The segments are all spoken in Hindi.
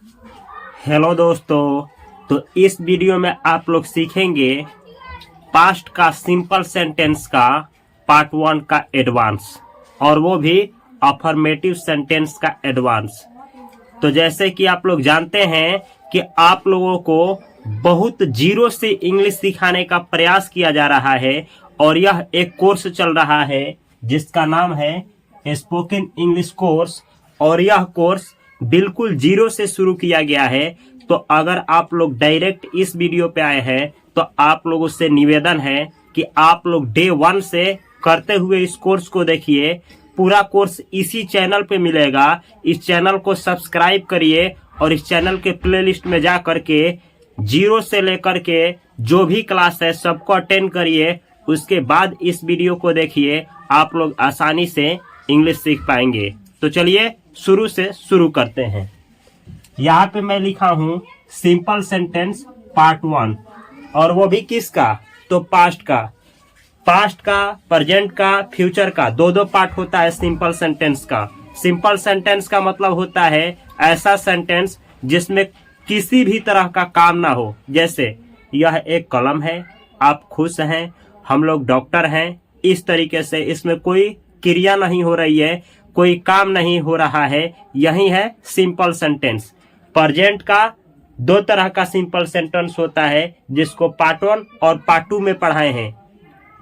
हेलो दोस्तों, तो इस वीडियो में आप लोग सीखेंगे पास्ट का सिंपल सेंटेंस का पार्ट 1 का एडवांस, और वो भी अफर्मेटिव सेंटेंस का एडवांस। तो जैसे कि आप लोग जानते हैं कि आप लोगों को बहुत जीरो से इंग्लिश सिखाने का प्रयास किया जा रहा है, और यह एक कोर्स चल रहा है जिसका नाम है स्पोकन इंग्लिश कोर्स। और यह कोर्स बिल्कुल जीरो से शुरू किया गया है। तो अगर आप लोग डायरेक्ट इस वीडियो पे आए हैं तो आप लोगों से निवेदन है कि आप लोग डे 1 से करते हुए इस कोर्स को देखिए। पूरा कोर्स इसी चैनल पे मिलेगा। इस चैनल को सब्सक्राइब करिए और इस चैनल के प्लेलिस्ट में जा करके जीरो से लेकर के जो भी क्लास है सबको अटेंड करिए। उसके बाद इस वीडियो को देखिए, आप लोग आसानी से इंग्लिश सीख पाएंगे। तो चलिए शुरू से शुरू करते हैं। यहाँ पे मैं लिखा हूँ सिंपल सेंटेंस पार्ट 1, और वो भी किसका? तो पास्ट का, प्रेजेंट का, फ्यूचर का, दो पार्ट होता है सिंपल सेंटेंस का। सिंपल सेंटेंस का मतलब होता है ऐसा सेंटेंस जिसमें किसी भी तरह का काम ना हो। जैसे यह एक कलम है, आप खुश हैं, हम लोग डॉक्टर हैं। इस तरीके से इसमें कोई क्रिया नहीं हो रही है, कोई काम नहीं हो रहा है, यही है सिंपल सेंटेंस। प्रेजेंट का दो तरह का सिंपल सेंटेंस होता है जिसको पार्ट 1 और पार्ट 2 में पढ़ाए हैं,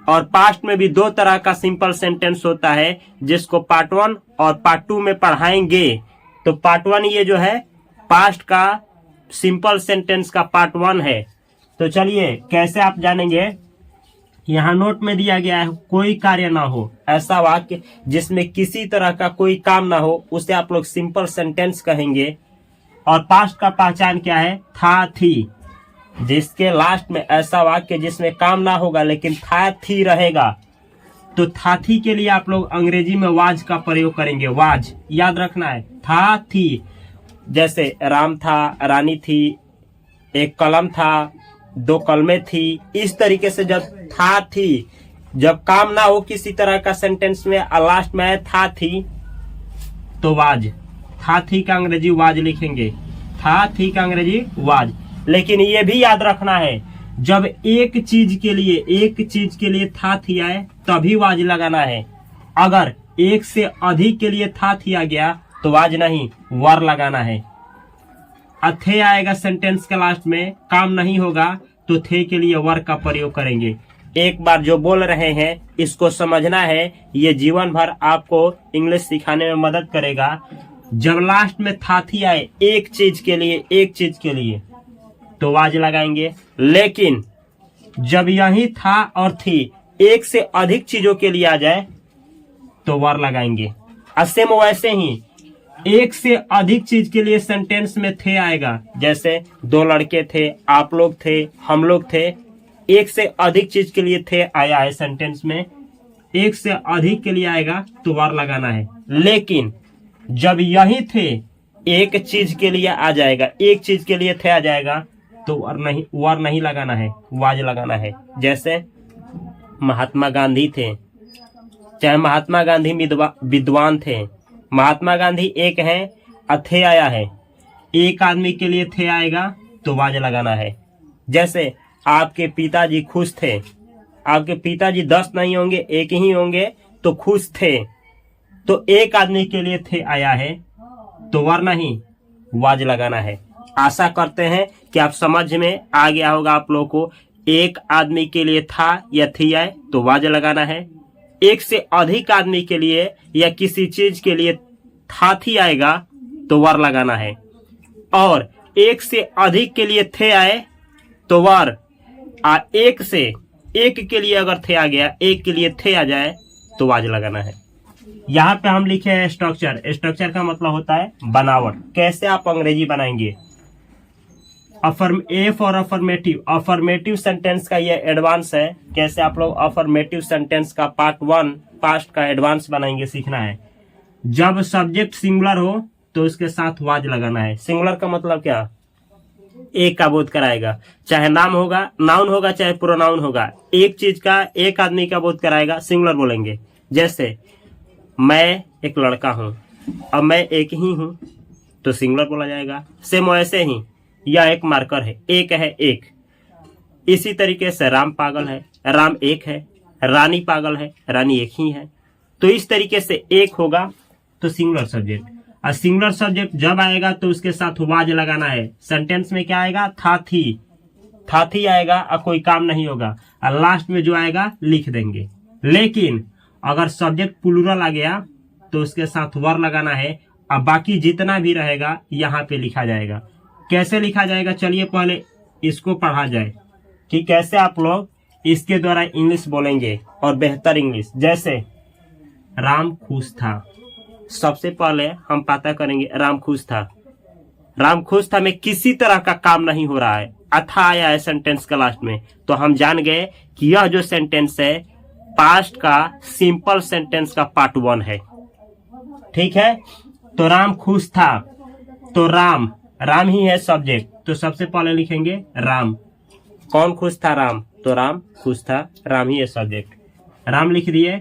और पास्ट में भी दो तरह का सिंपल सेंटेंस होता है जिसको पार्ट 1 और पार्ट 2 में पढ़ाएंगे। तो पार्ट 1 ये जो है पास्ट का सिंपल सेंटेंस का पार्ट 1 है। तो चलिए कैसे आप जानेंगे। यहाँ नोट में दिया गया है कोई कार्य ना हो, ऐसा वाक्य जिसमें किसी तरह का कोई काम ना हो उसे आप लोग सिंपल सेंटेंस कहेंगे। और पास्ट का पहचान क्या है? था, थी। जिसके लास्ट में ऐसा वाक्य जिसमें काम ना होगा लेकिन था, थी रहेगा। तो था, थी के लिए आप लोग अंग्रेजी में वाज का प्रयोग करेंगे। वाज याद रखना है, था, थी। जैसे राम था, रानी थी, एक कलम था, दो कलमें थी। इस तरीके से जब था, थी, जब काम ना हो किसी तरह का सेंटेंस में लास्ट में था, थी, तो वाज। था, थी का अंग्रेजी वाज लिखेंगे। था, थी का अंग्रेजी वाज। लेकिन ये भी याद रखना है, जब एक चीज के लिए था, थी आए तभी वाज लगाना है। अगर एक से अधिक के लिए था, थी आ गया तो वाज नहीं, वर लगाना है। थे आएगा सेंटेंस के लास्ट में, काम नहीं होगा तो थे के लिए वर का प्रयोग करेंगे। एक बार जो बोल रहे हैं इसको समझना है, ये जीवन भर आपको इंग्लिश सिखाने में मदद करेगा। जब लास्ट में था, थी आए एक चीज के लिए तो वाज लगाएंगे। लेकिन जब यही था और थी एक से अधिक चीजों के लिए आ जाए तो वर लगाएंगे। सेम वैसे ही एक से अधिक चीज के लिए सेंटेंस में थे आएगा। जैसे दो लड़के थे, आप लोग थे, हम लोग थे। एक से अधिक चीज के लिए थे आया है सेंटेंस में, एक से अधिक के लिए आएगा तो वर लगाना है। लेकिन जब यही थे एक चीज के लिए आ जाएगा, एक चीज के लिए थे आ जाएगा तो वर नहीं लगाना है, वाज लगाना है। जैसे महात्मा गांधी थे, चाहे महात्मा गांधी विद्वान थे। महात्मा गांधी एक है, थे आया है, एक आदमी के लिए थे आएगा तो वाज लगाना है। जैसे आपके पिताजी खुश थे, आपके पिताजी 10 नहीं होंगे, एक ही होंगे तो खुश थे। तो एक आदमी के लिए थे आया है तो वर नहीं, वाज लगाना है। आशा करते हैं कि आप समझ में आ गया होगा आप लोगों को। एक आदमी के लिए था या थी आए तो वाज लगाना है। एक से अधिक आदमी के लिए या किसी चीज के लिए था, थी आएगा तो वर लगाना है। और एक से अधिक के लिए थे आए तो वर, एक के लिए अगर थे आ गया, एक के लिए थे आ जाए तो वाज लगाना है। यहाँ पे हम लिखे हैं स्ट्रक्चर का मतलब होता है बनावट। कैसे आप अंग्रेजी बनाएंगे? ए फॉर अफर्मेटिव सेंटेंस का ये एडवांस है। कैसे आप लोग अफर्मेटिव सेंटेंस का पार्ट 1 पास्ट का एडवांस बनाएंगे, सीखना है। जब सब्जेक्ट सिंगुलर हो तो उसके साथ वाज लगाना है। सिंगुलर का मतलब क्या? एक का बोध कराएगा, चाहे नाउन होगा चाहे प्रोनाउन होगा। एक चीज का, एक आदमी का बोध कराएगा, सिंगुलर बोलेंगे। जैसे मैं एक लड़का हूं, अब मैं एक ही हूं, तो सिंगुलर बोला जाएगा। सेम वैसे ही यह एक मार्कर है, एक है एक। इसी तरीके से राम पागल है, राम एक है। रानी पागल है, रानी एक ही है। तो इस तरीके से एक होगा तो सिंगुलर सब्जेक्ट। और सिंगुलर सब्जेक्ट जब आएगा तो उसके साथ वाज लगाना है। सेंटेंस में क्या आएगा? था थी आएगा और कोई काम नहीं होगा, और लास्ट में जो आएगा लिख देंगे। लेकिन अगर सब्जेक्ट प्लूरल आ गया तो उसके साथ वर लगाना है, और बाकी जितना भी रहेगा यहाँ पे लिखा जाएगा। कैसे लिखा जाएगा? चलिए पहले इसको पढ़ा जाए कि कैसे आप लोग इसके द्वारा इंग्लिश बोलेंगे और बेहतर इंग्लिश। जैसे राम खुश था, सबसे पहले हम पता करेंगे राम खुश था। राम खुश था में किसी तरह का काम नहीं हो रहा है, अथा आया है सेंटेंस का लास्ट में, तो हम जान गए कि यह जो सेंटेंस है पास्ट का सिंपल सेंटेंस का पार्ट 1 है। ठीक है, तो राम खुश था, तो राम ही है सब्जेक्ट, तो सबसे पहले लिखेंगे राम। कौन खुश था? राम, तो राम खुश था, राम ही है सब्जेक्ट। राम लिख दिए।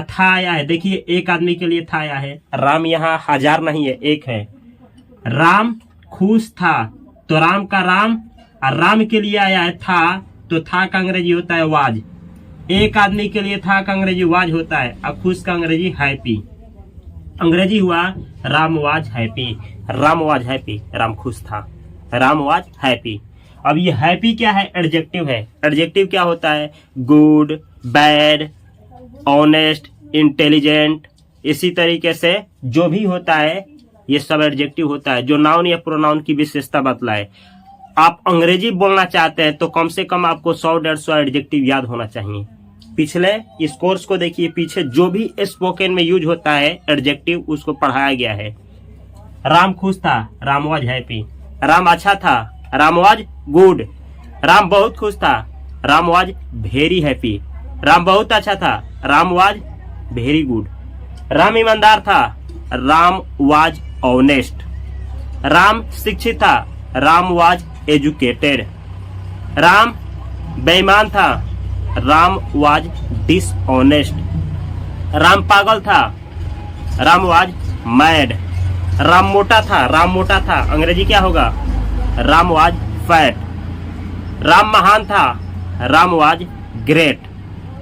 था आया है, देखिए एक आदमी के लिए था आया है। राम यहाँ 1000 नहीं है, एक है। राम खुश था, तो राम का राम, और राम के लिए आया है था, तो था का अंग्रेजी होता है वाज। एक आदमी के लिए था का अंग्रेजी वाज होता है, और खुश का अंग्रेजी हैप्पी। अंग्रेजी हुआ Ram was happy, Ram was happy, Ram खुश था, राम वाज हैप्पी। अब ये हैप्पी क्या है? एडजेक्टिव है। एडजेक्टिव क्या होता है? गुड, बैड, ऑनेस्ट, इंटेलिजेंट, इसी तरीके से जो भी होता है ये सब एडजेक्टिव होता है, जो नाउन या प्रोनाउन की विशेषता बतलाए। आप अंग्रेजी बोलना चाहते हैं तो कम से कम आपको 100-150 एडजेक्टिव याद होना चाहिए। पिछले इस कोर्स को देखिए, पीछे जो भी स्पोकन में यूज होता है एडजेक्टिव उसको पढ़ाया गया है। राम खुश था, राम वाज हैप्पी। राम अच्छा था, राम वाज गुड। राम बहुत खुश था, Ram was very happy. Ram बहुत अच्छा था, Ram was very good. Ram ईमानदार था, राम वाज ऑनेस्ट। राम शिक्षित था, राम वाज एजुकेटेड। राम बेईमान था, राम वाज डिसऑनेस्ट। राम पागल था, राम वाज मैड। राम मोटा था, अंग्रेजी क्या होगा? Ram was fat. राम महान था, राम वाज ग्रेट।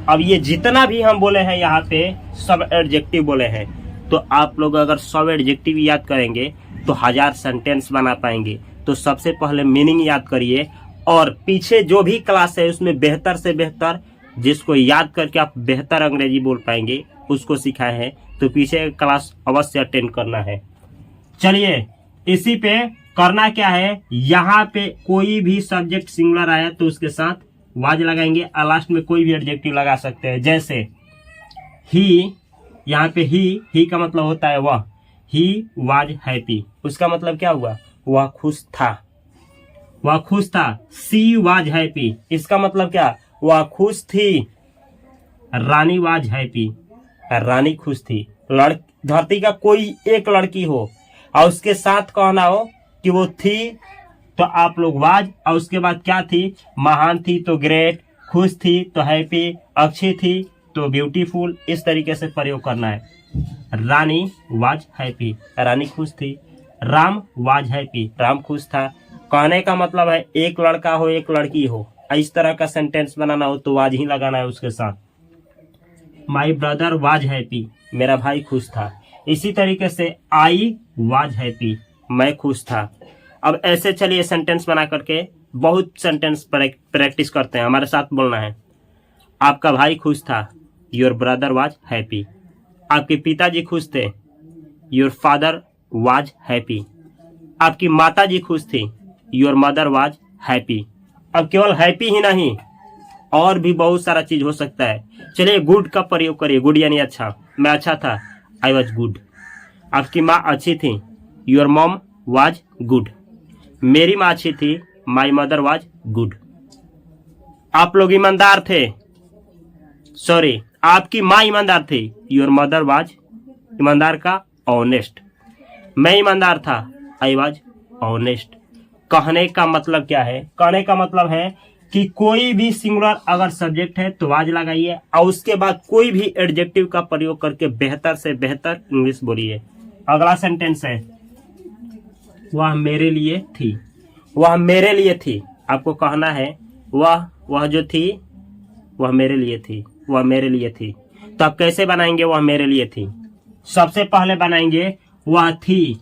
अब ये जितना भी हम बोले हैं यहाँ पे सब एडजेक्टिव बोले हैं, तो आप लोग अगर सब एडजेक्टिव याद करेंगे तो 1000 सेंटेंस बना पाएंगे। तो सबसे पहले मीनिंग याद करिए, और पीछे जो भी क्लास है उसमें बेहतर से बेहतर जिसको याद करके आप बेहतर अंग्रेजी बोल पाएंगे उसको सिखाए हैं, तो पीछे क्लास अवश्य अटेंड करना है। चलिए, इसी पे करना क्या है, यहाँ पे कोई भी सब्जेक्ट सिंगुलर आया तो उसके साथ वाज लगाएंगे, और लास्ट में कोई भी एडजेक्टिव लगा सकते हैं। जैसे ही, यहाँ पे ही का मतलब होता है वह। ही वाज हैप्पी, उसका मतलब क्या हुआ? वह खुश था, वह खुश था। सी वाज हैप्पी, इसका मतलब क्या? वह खुश थी। रानी वाज हैप्पी, रानी खुश थी। धरती का कोई एक लड़की हो और उसके साथ कहना हो कि वो थी, तो आप लोग वाज, और उसके बाद क्या थी? महान थी तो ग्रेट, खुश थी तो हैप्पी, अच्छी थी तो ब्यूटीफुल। इस तरीके से प्रयोग करना है। रानी वाज हैप्पी, रानी खुश थी। राम वाज हैप्पी, राम खुश था। कहने का मतलब है एक लड़का हो एक लड़की हो, इस तरह का सेंटेंस बनाना हो तो वाज ही लगाना है उसके साथ। माई ब्रदर वाज हैप्पी, मेरा भाई खुश था। इसी तरीके से आई वाज हैप्पी, मैं खुश था। अब ऐसे चलिए सेंटेंस बना करके बहुत सेंटेंस प्रैक्टिस करते हैं, हमारे साथ बोलना है। आपका भाई खुश था, योर ब्रदर वाज हैप्पी। आपके पिताजी खुश थे, योर फादर वाज हैप्पी। आपकी माताजी खुश थी, योर मदर वाज हैप्पी। अब केवल हैप्पी ही नहीं, और भी बहुत सारा चीज हो सकता है। चलिए, गुड का प्रयोग करिए। गुड यानी अच्छा, मैं अच्छा था, आई वॉज गुड। आपकी माँ अच्छी थी, योर मॉम वाज गुड। मेरी माँ अच्छी थी, माई मदर वाज गुड। आप लोग ईमानदार थे, सॉरी आपकी माँ ईमानदार थी, योर मदर वाज, ईमानदार का ऑनेस्ट। मैं ईमानदार था, आई वाज ऑनेस्ट। कहने का मतलब क्या है? कहने का मतलब है कि कोई भी सिंगुलर अगर सब्जेक्ट है तो वाज लगाइए, और उसके बाद कोई भी एडजेक्टिव का प्रयोग करके बेहतर से बेहतर इंग्लिश बोलिए। अगला सेंटेंस है, वह मेरे लिए थी, वह मेरे लिए थी। आपको कहना है वह जो थी वह मेरे लिए थी, वह मेरे लिए थी। तो आप कैसे बनाएंगे वह मेरे लिए थी? सबसे पहले बनाएंगे वह थी,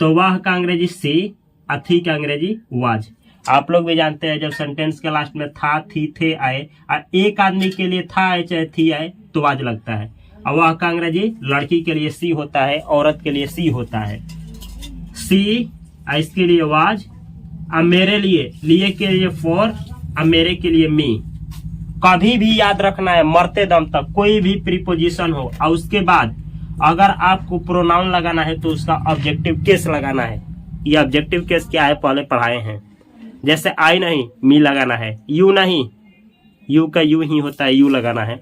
तो वह का अंग्रेजी सी, थी का अंग्रेजी वाज। आप लोग भी जानते हैं जब सेंटेंस के लास्ट में था, थी, थे आए और एक आदमी के लिए था आए चाहे थी आए तो वाज लगता है। और वह का अंग्रेजी लड़की के लिए सी होता है, औरत के लिए सी होता है। सी इसके लिए वाज, और मेरे लिए के लिए फॉर, और मेरे के लिए मी। कभी भी याद रखना है मरते दम तक कोई भी प्रीपोजिशन हो और उसके बाद अगर आपको प्रोनाउन लगाना है तो उसका ऑब्जेक्टिव केस लगाना है। ये ऑब्जेक्टिव केस क्या है पहले पढ़ाए हैं। जैसे आई नहीं मी लगाना है, यू नहीं यू का यू ही होता है, यू लगाना है।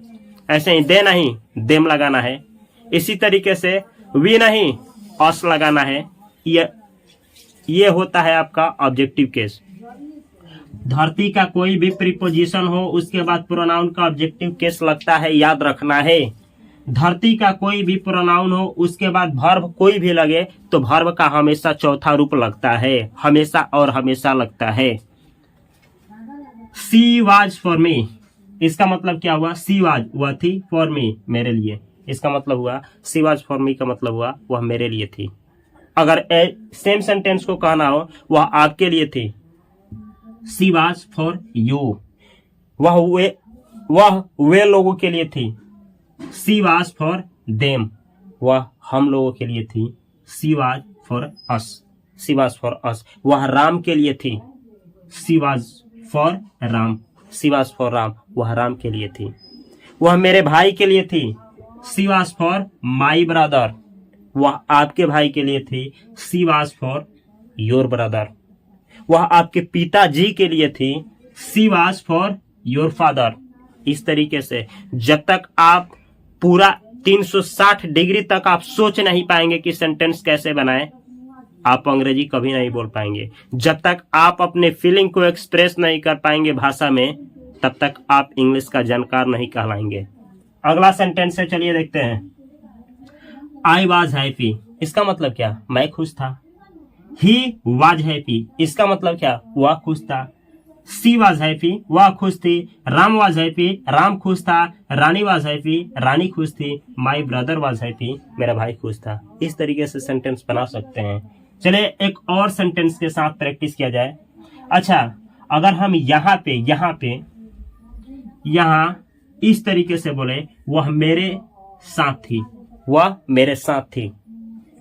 ऐसे ही दे नहीं देम लगाना है। इसी तरीके से वी नहीं अस लगाना है। ये होता है आपका ऑब्जेक्टिव केस। धरती का कोई भी प्रीपोजिशन हो उसके बाद प्रोनाउन का ऑब्जेक्टिव केस लगता है, याद रखना है। धरती का कोई भी प्रोनाउन हो उसके बाद वर्ब कोई भी लगे तो वर्ब का हमेशा चौथा रूप लगता है, हमेशा और हमेशा लगता है। सी वाज फॉर मी, इसका मतलब क्या हुआ? सी वाज वह थी, फॉर मी मेरे लिए। इसका मतलब हुआ सी वाज फॉर मी का मतलब हुआ वह मेरे लिए थी। अगर सेम सेंटेंस को कहना हो वह आपके लिए थी, सी वाज फॉर यू, वह वे लोगों के लिए थी। सी वाज फॉर देम, वह हम लोगों के लिए थी। She was for us, she was for us. वह राम के लिए थी। She was for Ram, she was for Ram, वह राम के लिए थी। वह मेरे भाई के लिए थी। She was for my brother, वह आपके भाई के लिए थी। She was for your brother. वह आपके पिताजी के लिए थी। She was for your father. इस तरीके से जब तक आप पूरा 360 डिग्री तक आप सोच नहीं पाएंगे कि सेंटेंस कैसे बनाएं, आप अंग्रेजी कभी नहीं बोल पाएंगे। जब तक आप अपने फीलिंग को एक्सप्रेस नहीं कर पाएंगे भाषा में, तब तक आप इंग्लिश का जानकार नहीं कहलाएंगे। अगला सेंटेंस है, चलिए देखते हैं। आई वॉज हैप्पी, इसका मतलब क्या? मैं खुश था। ही वॉज हैप्पी, इसका मतलब क्या? वह खुश था। सी वॉज हैप्पी, वह खुश थी। राम वॉज हैप्पी, राम खुश था। रानी वॉज हैप्पी, रानी खुश थी। माई ब्रदर वॉज हैप्पी, मेरा भाई खुश था। इस तरीके से सेंटेंस बना सकते हैं। चलिए एक और सेंटेंस के साथ प्रैक्टिस किया जाए। अच्छा, अगर हम यहाँ इस तरीके से बोले वह मेरे साथ थी, वह मेरे साथ थी,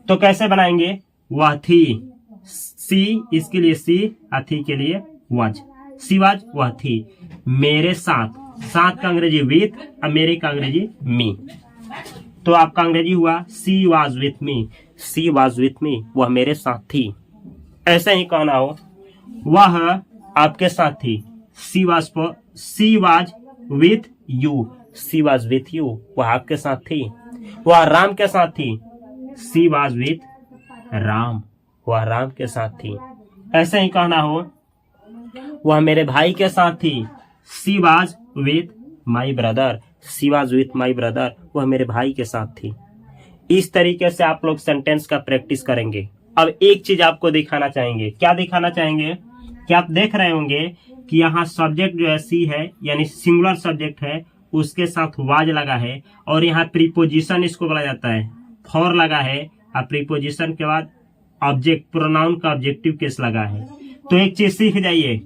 तो कैसे बनाएंगे? वह थी, सी इसके लिए सी, थी के लिए वाज। सी वाज वह थी मेरे साथ, साथ का अंग्रेजी विथ, मेरे का अंग्रेजी मी। तो आपका अंग्रेजी हुआ she was with me, she was with me, वह मेरे साथ थी। ऐसे ही कहना हो वह आपके साथ थी। She was with you, she was with you, वह आपके साथ थी। वह राम के साथ थी। सी वाज विथ राम, वह राम के साथ थी। ऐसे ही कहना हो वह मेरे भाई के साथ थी। She was with my brother, she was with my brother, वह मेरे भाई के साथ थी। इस तरीके से आप लोग सेंटेंस का प्रैक्टिस करेंगे। अब एक चीज आपको दिखाना चाहेंगे। क्या दिखाना चाहेंगे? कि आप देख रहे होंगे कि यहाँ सब्जेक्ट जो है सी है, यानी सिंगुलर सब्जेक्ट है, उसके साथ वाज लगा है, और यहाँ प्रीपोजिशन इसको बोला जाता है, फॉर लगा है, और प्रीपोजिशन के बाद ऑब्जेक्ट प्रोनाउन का ऑब्जेक्टिव केस लगा है। तो एक चीज सीख जाइए।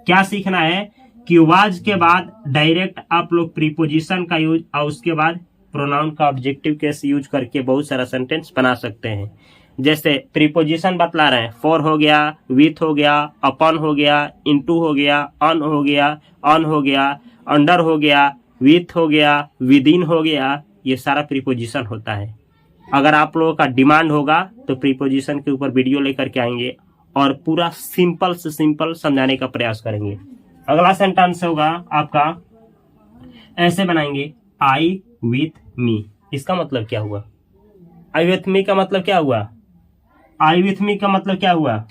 क्या सीखना है? कि वाज के बाद डायरेक्ट आप लोग प्रीपोजिशन का यूज और उसके बाद प्रोनाउन का ऑब्जेक्टिव केस यूज करके बहुत सारा सेंटेंस बना सकते हैं। जैसे प्रीपोजिशन बतला रहे हैं, फॉर हो गया, विथ हो गया, अपॉन हो गया, इनटू हो गया, ऑन हो गया, अंडर हो गया, विथ हो गया, विदिन हो गया, ये सारा प्रीपोजिशन होता है। अगर आप लोगों का डिमांड होगा तो प्रीपोजिशन के ऊपर वीडियो लेकर के आएंगे और पूरा सिंपल से सिंपल समझाने का प्रयास करेंगे। अगला सेंटेंस होगा आपका, ऐसे बनाएंगे, आई विथ मी। इसका मतलब क्या हुआ? आई विथ मी का मतलब क्या हुआ? आई विथ मी का मतलब क्या हुआ?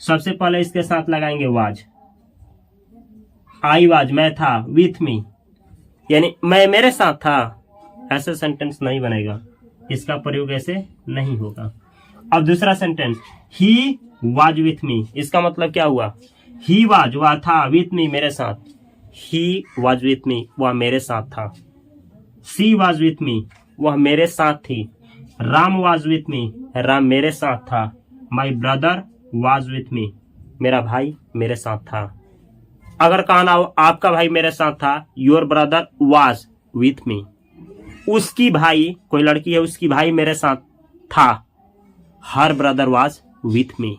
सबसे पहले इसके साथ लगाएंगे वाज। आई वाज मैं था, विथ मी यानी मैं मेरे साथ था। ऐसे सेंटेंस नहीं बनेगा, इसका प्रयोग ऐसे नहीं होगा। अब दूसरा sentence, he was with me, इसका मतलब क्या हुआ? ही वाज, वह था, विथ मी, मेरे साथ। ही वाज विथ मी, वह मेरे साथ था। सी वाज विथ मी, वह मेरे साथ थी। Ram was with me, Ram मेरे साथ था। My brother was with me, मेरा भाई मेरे साथ था। अगर कहना हो आपका भाई मेरे साथ था, your brother was with me. उसकी भाई, कोई लड़की है, उसकी भाई मेरे साथ था, her brother was with me.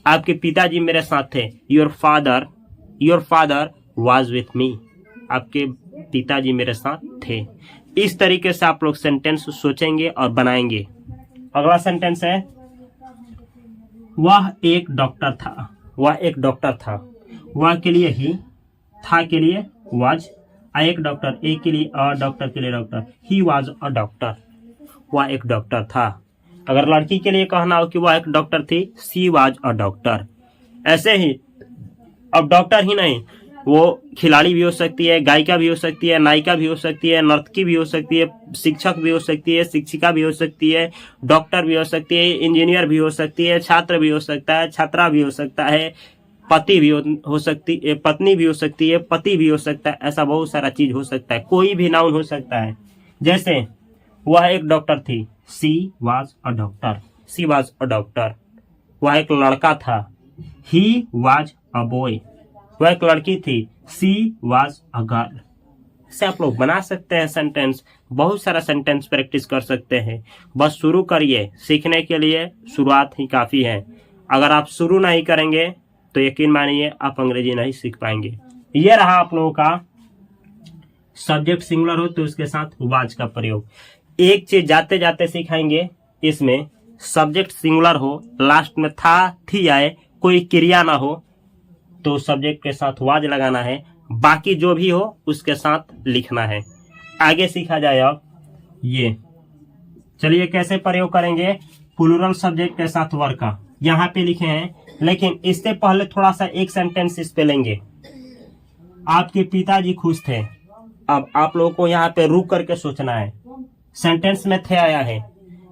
आपके पिताजी मेरे साथ थे, your father was with me, आपके पिताजी मेरे साथ थे। इस तरीके से आप लोग सेंटेंस सोचेंगे और बनाएंगे। अगला सेंटेंस है, वह एक डॉक्टर था। वह एक डॉक्टर था, वह के लिए ही, था के लिए वाज, एक डॉक्टर, एक के लिए अ, डॉक्टर के लिए doctor, he was a doctor, वह एक डॉक्टर था। अगर लड़की के लिए कहना हो कि वह एक डॉक्टर थी, सी वाज अ डॉक्टर। ऐसे ही, अब डॉक्टर ही नहीं, वो खिलाड़ी भी हो सकती है, गायिका भी हो सकती है, नायिका भी हो सकती है, नर्तकी भी हो सकती है, शिक्षक भी हो सकती है, शिक्षिका भी हो सकती है, डॉक्टर भी हो सकती है, इंजीनियर भी हो सकती है, छात्र भी हो सकता है, छात्रा भी हो सकता है, पति भी हो सकती है, पत्नी भी हो सकती है, पति भी हो सकता है। ऐसा बहुत सारा चीज हो सकता है, कोई भी नाउन हो सकता है। जैसे वह एक डॉक्टर थी, she was a doctor, she was a doctor. वह एक लड़का था, ही वाज अ बॉय, वह एक लड़की थी, सी वाज अ गर्ल। से आप लोग बना सकते हैं सेंटेंस, बहुत सारा सेंटेंस प्रैक्टिस कर सकते हैं। बस शुरू करिए, सीखने के लिए शुरुआत ही काफी है। अगर आप शुरू नहीं करेंगे तो यकीन मानिए आप अंग्रेजी नहीं सीख पाएंगे। यह रहा आप लोगों का सब्जेक्ट सिंगुलर हो तो उसके साथ वाज का प्रयोग। एक चीज जाते जाते सिखाएंगे, इसमें सब्जेक्ट सिंगुलर हो, लास्ट में था, थी आए, कोई क्रिया ना हो, तो सब्जेक्ट के साथ वाज लगाना है। बाकी जो भी हो उसके साथ लिखना है। आगे सीखा जाए। अब ये चलिए कैसे प्रयोग करेंगे प्लूरल सब्जेक्ट के साथ वर का, यहाँ पे लिखे हैं, लेकिन इससे पहले थोड़ा सा एक सेंटेंस इस पे लेंगे। आपके पिताजी खुश थे। अब आप लोगों को यहाँ पे रुक करके सोचना है। सेंटेंस में थे आया है,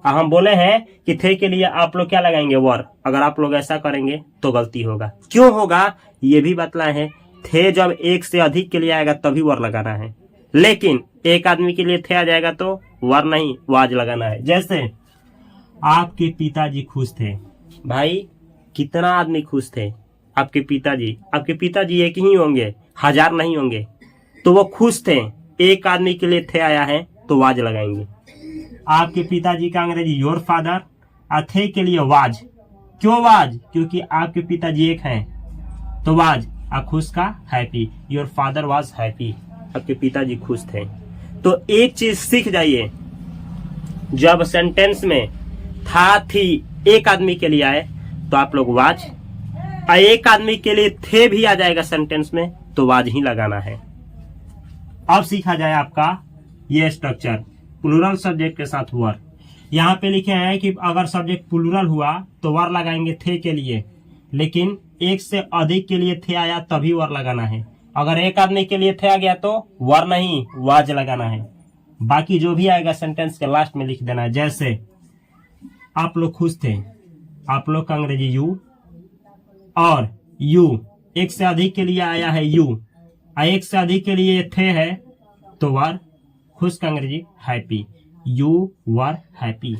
हम बोले हैं कि थे के लिए आप लोग क्या लगाएंगे? वर। अगर आप लोग ऐसा करेंगे तो गलती होगा। क्यों होगा ये भी बतलाए हैं। थे जब एक से अधिक के लिए आएगा तभी वर लगाना है, लेकिन एक आदमी के लिए थे आ जाएगा तो वर नहीं, वाज लगाना है। जैसे आपके पिताजी खुश थे। भाई कितना आदमी खुश थे? आपके पिताजी एक ही होंगे, हजार नहीं होंगे, तो वो खुश थे। एक आदमी के लिए थे आया है तो वाज लगाएंगे। आपके पिताजी का अंग्रेजी योर फादर, और थे के लिए वाज। क्यों वाज? क्योंकि आपके पिताजी एक हैं तो वाज। और खुश का happy, your father was happy, आपके पिताजी खुश थे। तो एक चीज सीख जाइए, जब सेंटेंस में था थी एक आदमी के लिए आए तो आप लोग वाज, और एक आदमी के लिए थे भी आ जाएगा सेंटेंस में तो वाज ही लगाना है। अब सीखा जाए आपका ये स्ट्रक्चर प्लूरल सब्जेक्ट के साथ वर। यहाँ पे लिखे हैं कि अगर सब्जेक्ट प्लूरल हुआ तो वर लगाएंगे थे के लिए, लेकिन एक से अधिक के लिए थे आया तभी वर लगाना है। अगर एक आदमी के लिए थे आ गया तो वर नहीं, वाज लगाना है। बाकी जो भी आएगा सेंटेंस के लास्ट में लिख देना है। जैसे आप लोग खुश थे, आप लोग का अंग्रेजी यू, और यू एक से अधिक के लिए आया है यू, और एक से अधिक के लिए थे है तो वर। खुश का अंग्रेजी happy, you were happy,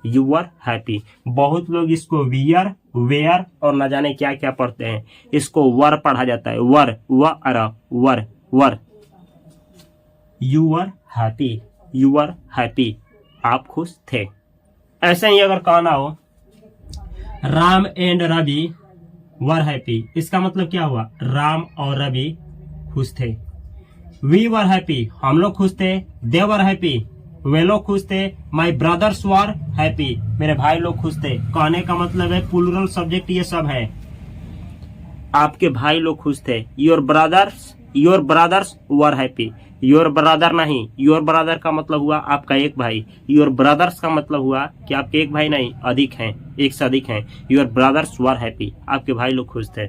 you were happy. बहुत लोग इसको वियर, वेयर और न जाने क्या क्या पढ़ते हैं, इसको वर पढ़ा जाता है। Were, were, were. You were happy, you were happy, आप खुश थे। ऐसे ही अगर कहना हो Ram and Ravi were happy, इसका मतलब क्या हुआ? राम और रवि खुश थे। वी वर हैप्पी, हम लोग खुश थे। दे वर हैप्पी, वे लोग खुश थे। माई ब्रदर्स वर हैप्पी, मेरे भाई लोग खुश थे। कहने का मतलब है प्लूरल सब्जेक्ट ये सब है। आपके भाई लोग खुश थे। Your brothers were happy, your brother नहीं, योर ब्रदर का मतलब हुआ आपका एक भाई। योर ब्रदर्स का मतलब हुआ कि आपके एक भाई नहीं, अधिक हैं, एक से अधिक हैं। योर ब्रदर्स वर हैप्पी, आपके भाई लोग खुश थे।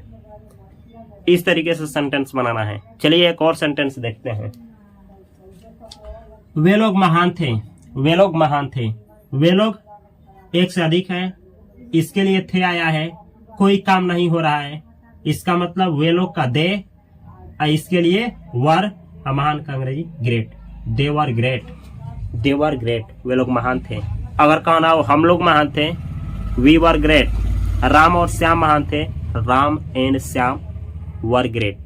इस तरीके से सेंटेंस बनाना है। चलिए एक और सेंटेंस देखते हैं। वे लोग महान थे, वे लोग महान थे। वे लोग एक से अधिक हैं, इसके लिए थे आया है, कोई काम नहीं हो रहा है, इसका मतलब वे लोग का दे, इसके लिए वर, महान का अंग्रेजी great, they were great, they were great, वे लोग महान थे। अगर कहना हो हम लोग महान थे, वी वर ग्रेट। राम और श्याम महान थे, Ram and Shyam were great.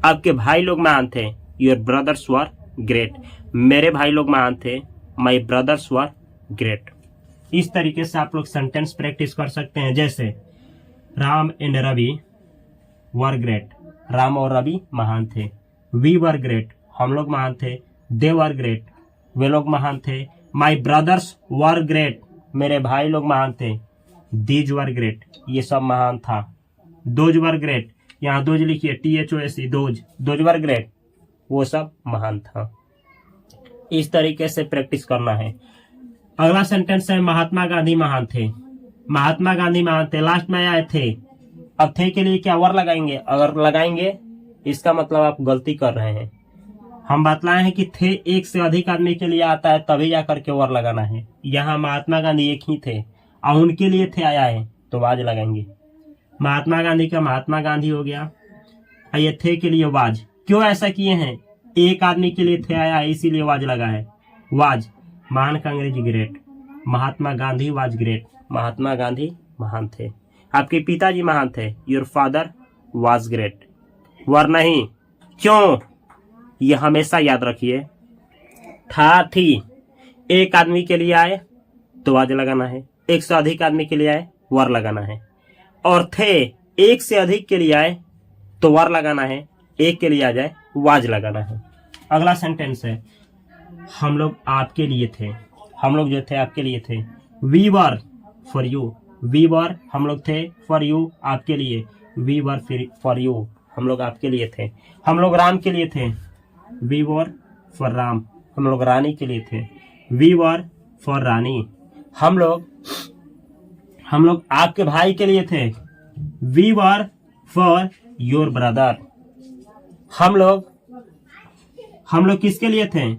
आपके भाई लोग महान थे, योर ब्रदर्स वर ग्रेट, मेरे भाई लोग महान थे, माई ब्रदर्स वर ग्रेट। इस तरीके से आप लोग सेंटेंस प्रैक्टिस कर सकते हैं, जैसे Ram and Ravi were great, Ram और रवि महान थे। वी वर ग्रेट, हम लोग महान थे। दे वर ग्रेट, वे लोग महान थे। माई ब्रदर्स वर ग्रेट, मेरे भाई लोग महान थे। दीज वर ग्रेट, ये सब महान था। दोज वर ग्रेट, यहाँ दोज लिखिए, THOSE, those, those were great, वो सब महान था। इस तरीके से प्रैक्टिस करना है। अगला सेंटेंस है महात्मा गांधी महान थे। महात्मा गांधी महान थे, लास्ट में आए थे। अब थे के लिए क्या वर लगाएंगे? अगर लगाएंगे इसका मतलब आप गलती कर रहे हैं। हम बतलाए हैं कि थे एक से अधिक आदमी के लिए आता है, तभी जाकर के वर लगाना है। यहाँ महात्मा गांधी एक ही थे और उनके लिए थे आया है, तो वाज लगाएंगे। महात्मा गांधी का महात्मा गांधी हो गया, ये थे के लिए वाज। क्यों ऐसा किए हैं? एक आदमी के लिए थे आया है, इसीलिए वाज लगा है। वाज, महान का अंग्रेजी great, Mahatma Gandhi was great, Mahatma Gandhi महान थे। आपके पिताजी महान थे, your father was great. Were नहीं, क्यों? ये हमेशा याद रखिए। था, थी, एक आदमी के लिए आए तो वाज लगाना है, एक से अधिक आदमी के लिए आए वर लगाना है। और थे एक से अधिक के लिए आए तो वर लगाना है, एक के लिए आ जाए वाज लगाना है। अगला सेंटेंस है हम लोग आपके लिए थे। हम लोग जो थे आपके लिए थे। We were for you, we were हम लोग थे, फॉर यू आपके लिए, वी वर फॉर यू हम लोग आपके लिए थे। हम लोग राम के लिए थे, वी वर फॉर राम हम लोग रानी के लिए थे, वी वर फॉर रानी। हम लोग आपके भाई के लिए थे, we were for your brother. हम लोग किसके लिए थे?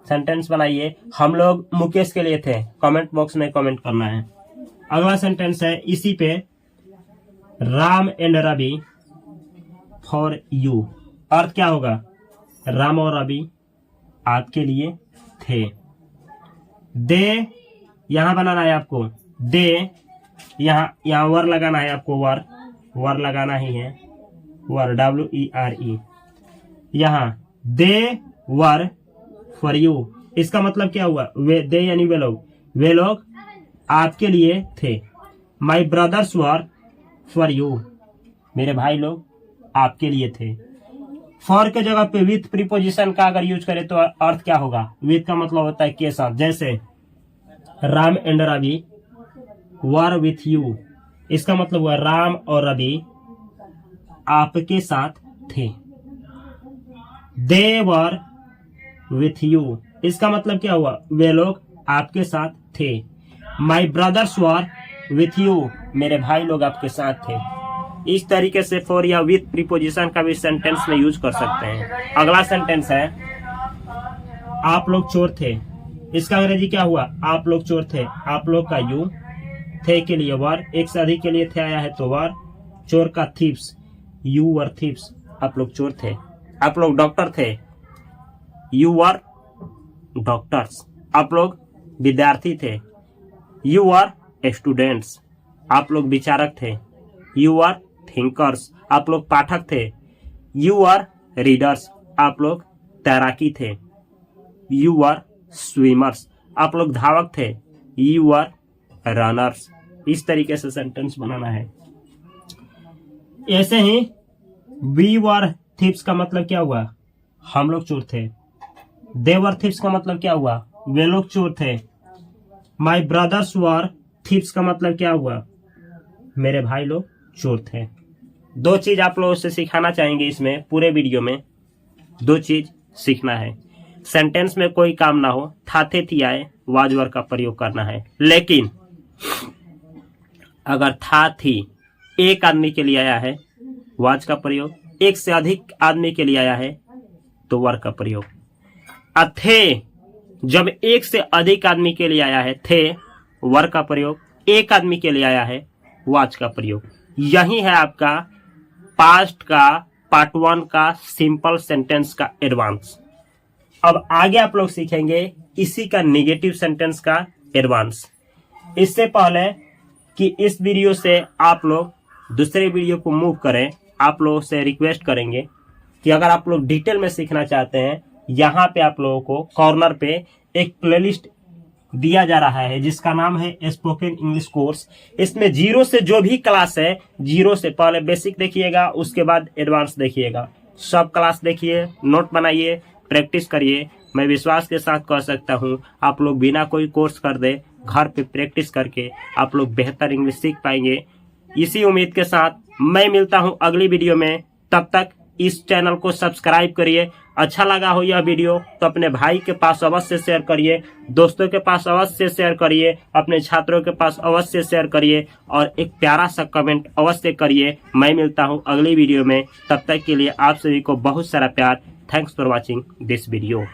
सेंटेंस बनाइए। हम लोग मुकेश के लिए थे। कमेंट बॉक्स में कमेंट करना है। अगला सेंटेंस है इसी पे, Ram and Ravi for you. अर्थ क्या होगा? राम और रवि आपके लिए थे। दे यहां बनाना है आपको, दे यहाँ वर लगाना है आपको, वर लगाना ही है, वर WERE। यहाँ दे वर फॉर यू, इसका मतलब क्या हुआ? वे, दे यानी वे लोग आपके लिए थे। माई ब्रदर्स वर फॉर यू, मेरे भाई लोग आपके लिए थे। फॉर के जगह पे विथ प्रीपोजिशन का अगर यूज करें तो अर्थ क्या होगा? विथ का मतलब होता है के साथ। जैसे Ram and Ravi were with you, इसका मतलब हुआ राम और रवि आपके साथ थे। दे वर विथ यू, इसका मतलब क्या हुआ? वे लोग आपके साथ थे। माई ब्रदर्स वर विथ यू, मेरे भाई लोग आपके साथ थे। इस तरीके से फॉर या विथ प्रीपोजिशन का भी सेंटेंस में यूज कर सकते हैं। अगला सेंटेंस है आप लोग चोर थे। इसका अंग्रेजी क्या हुआ? आप लोग चोर थे। आप लोग का यू, थे के लिए वर, एक से अधिक के लिए थे आया है तो वर। चोर का थीप्स, यू वर थीप्स, आप लोग चोर थे। आप लोग डॉक्टर थे, यू वर डॉक्टर्स। आप लोग विद्यार्थी थे, यू वर स्टूडेंट्स। आप लोग विचारक थे, यू वर थिंकर्स। आप लोग पाठक थे, यू वर रीडर्स। आप लोग तैराकी थे, यू वर स्विमर्स। आप लोग धावक थे, यू वर रनर्स। इस तरीके से सेंटेंस बनाना है। ऐसे ही वी वर थीप्स का मतलब क्या हुआ? हम लोग चोर थे। दे वर थीप्स का मतलब क्या हुआ? वे लोग चोर थे। माई ब्रदर्स वर थीप्स का मतलब क्या हुआ? मेरे भाई लोग चोर थे। दो चीज आप लोगों से सिखाना चाहेंगे इसमें, पूरे वीडियो में दो चीज सीखना है। सेंटेंस में कोई काम ना हो, था थे थी आए, वाज वर का प्रयोग करना है। लेकिन अगर था थी एक आदमी के लिए आया है, वाज का प्रयोग। एक से अधिक आदमी के लिए आया है तो वर का प्रयोग। थे जब एक से अधिक आदमी के लिए आया है, थे वर का प्रयोग। एक आदमी के लिए आया है वाच का प्रयोग। यही है आपका पास्ट का पार्ट 1 का सिंपल सेंटेंस का एडवांस। अब आगे आप लोग सीखेंगे इसी का नेगेटिव सेंटेंस का एडवांस। इससे पहले कि इस वीडियो से आप लोग दूसरे वीडियो को मूव करें, आप लोगों से रिक्वेस्ट करेंगे कि अगर आप लोग डिटेल में सीखना चाहते हैं, यहाँ पे आप लोगों को कॉर्नर पे एक प्लेलिस्ट दिया जा रहा है जिसका नाम है स्पोकन इंग्लिश कोर्स। इसमें 0 से जो भी क्लास है, 0 से पहले बेसिक देखिएगा, उसके बाद एडवांस देखिएगा। सब क्लास देखिए, नोट बनाइए, प्रैक्टिस करिए। मैं विश्वास के साथ कह सकता हूँ आप लोग बिना कोई कोर्स कर दे घर पे प्रैक्टिस करके आप लोग बेहतर इंग्लिश सीख पाएंगे। इसी उम्मीद के साथ मैं मिलता हूँ अगली वीडियो में। तब तक इस चैनल को सब्सक्राइब करिए। अच्छा लगा हो यह वीडियो तो अपने भाई के पास अवश्य शेयर करिए, दोस्तों के पास अवश्य शेयर करिए, अपने छात्रों के पास अवश्य शेयर करिए और एक प्यारा सा कमेंट अवश्य करिए। मैं मिलता हूँ अगली वीडियो में। तब तक के लिए आप सभी को बहुत सारा प्यार। Thanks for watching this video.